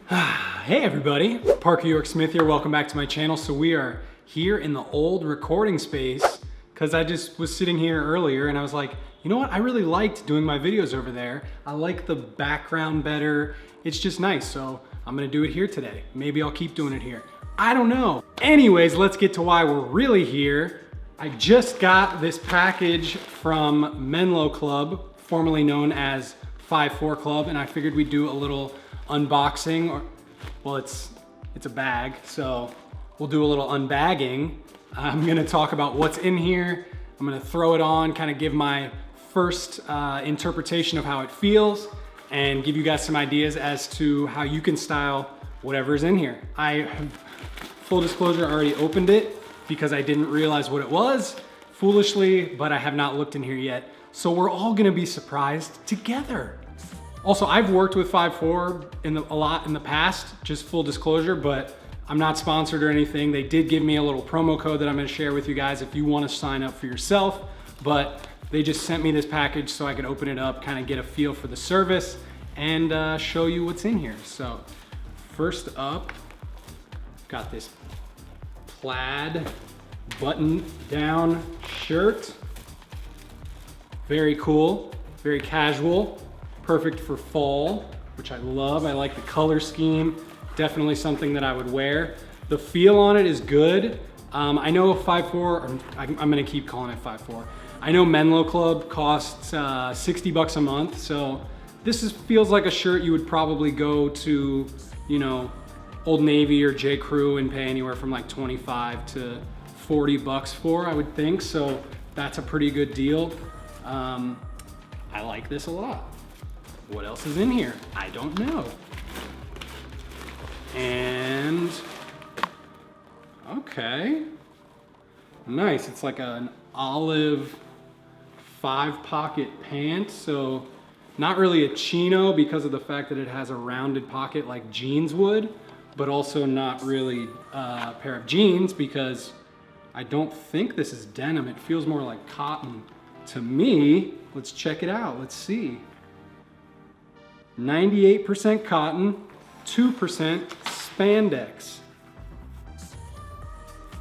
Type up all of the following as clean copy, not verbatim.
Hey everybody, Parker York Smith here. Welcome back to my channel. So we are here in the old recording space because I just was sitting here earlier and I was like, you know what? I really liked doing my videos over there. I like the background better. It's just nice. So I'm gonna do it here today. Maybe I'll keep doing it here. I don't know. Anyways, let's get to why we're really here. I just got this package from Menlo Club, formerly known as 5'4 Club, and I figured we'd do a little unboxing, or well, it's a bag, so we'll do a little unbagging. I'm gonna talk about what's in here. I'm gonna throw it on, kind of give my first interpretation of how it feels, and give you guys some ideas as to how you can style whatever's in here. I have, full disclosure, already opened it because I didn't realize what it was, foolishly, but I have not looked in here yet. So we're all gonna be surprised together. Also, I've worked with 5'4 a lot in the past, just full disclosure, but I'm not sponsored or anything. They did give me a little promo code that I'm gonna share with you guys if you wanna sign up for yourself, but they just sent me this package so I could open it up, kind of get a feel for the service, and show you what's in here. So, first up, got this plaid button-down shirt. Very cool, very casual. Perfect for fall, which I love. I like the color scheme. Definitely something that I would wear. The feel on it is good. I know 5'4", I'm gonna keep calling it 5'4". I know Menlo Club costs 60 bucks a month, so this feels like a shirt you would probably go to, you know, Old Navy or J. Crew and pay anywhere from like 25 to 40 bucks for, I would think. So that's a pretty good deal. I like this a lot. What else is in here? I don't know. And, okay. Nice, it's like an olive 5-pocket pant. So not really a chino because of the fact that it has a rounded pocket like jeans would, but also not really a pair of jeans because I don't think this is denim. It feels more like cotton to me. Let's check it out, let's see. 98% cotton, 2% spandex.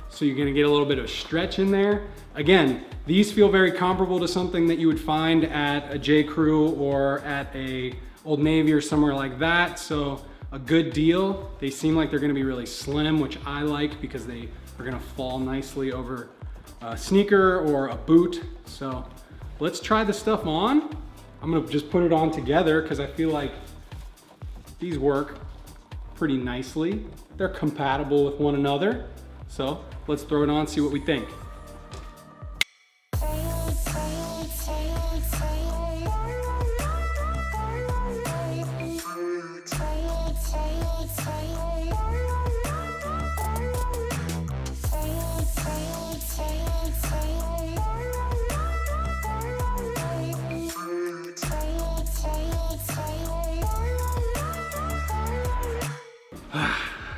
So you're gonna get a little bit of stretch in there. Again, these feel very comparable to something that you would find at a J. Crew or at a Old Navy or somewhere like that. So a good deal. They seem like they're gonna be really slim, which I like because they are gonna fall nicely over a sneaker or a boot. So let's try the stuff on. I'm gonna just put it on together because I feel like these work pretty nicely. They're compatible with one another. So let's throw it on, see what we think.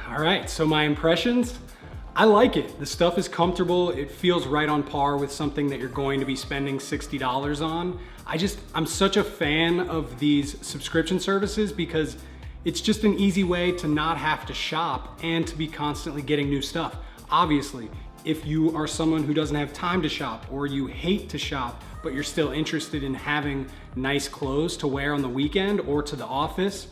All right, so my impressions, I like it. The stuff is comfortable. It feels right on par with something that you're going to be spending $60 on. I'm such a fan of these subscription services because it's just an easy way to not have to shop and to be constantly getting new stuff. Obviously, if you are someone who doesn't have time to shop or you hate to shop, but you're still interested in having nice clothes to wear on the weekend or to the office,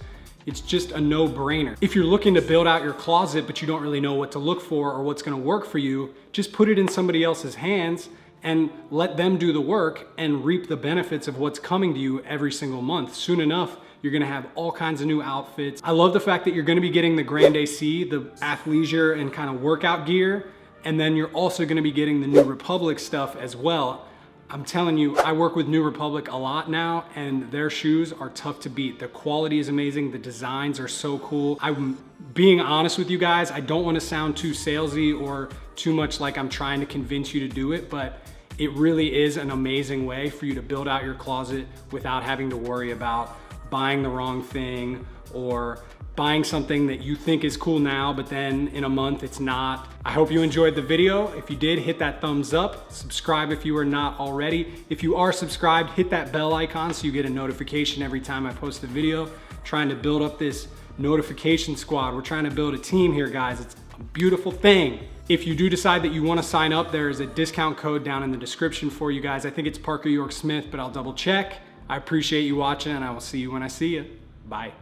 it's just a no-brainer. If you're looking to build out your closet, but you don't really know what to look for or what's gonna work for you, just put it in somebody else's hands and let them do the work and reap the benefits of what's coming to you every single month. Soon enough, you're gonna have all kinds of new outfits. I love the fact that you're gonna be getting the Grande AC, the athleisure and kind of workout gear, and then you're also gonna be getting the New Republic stuff as well. I'm telling you, I work with New Republic a lot now and their shoes are tough to beat. The quality is amazing, the designs are so cool. I'm being honest with you guys, I don't want to sound too salesy or too much like I'm trying to convince you to do it, but it really is an amazing way for you to build out your closet without having to worry about buying the wrong thing or buying something that you think is cool now, but then in a month it's not. I hope you enjoyed the video. If you did, hit that thumbs up. Subscribe if you are not already. If you are subscribed, hit that bell icon so you get a notification every time I post a video. Trying to build up this notification squad. We're trying to build a team here, guys. It's a beautiful thing. If you do decide that you want to sign up, there is a discount code down in the description for you guys. I think it's Parker York Smith, but I'll double check. I appreciate you watching, and I will see you when I see you. Bye.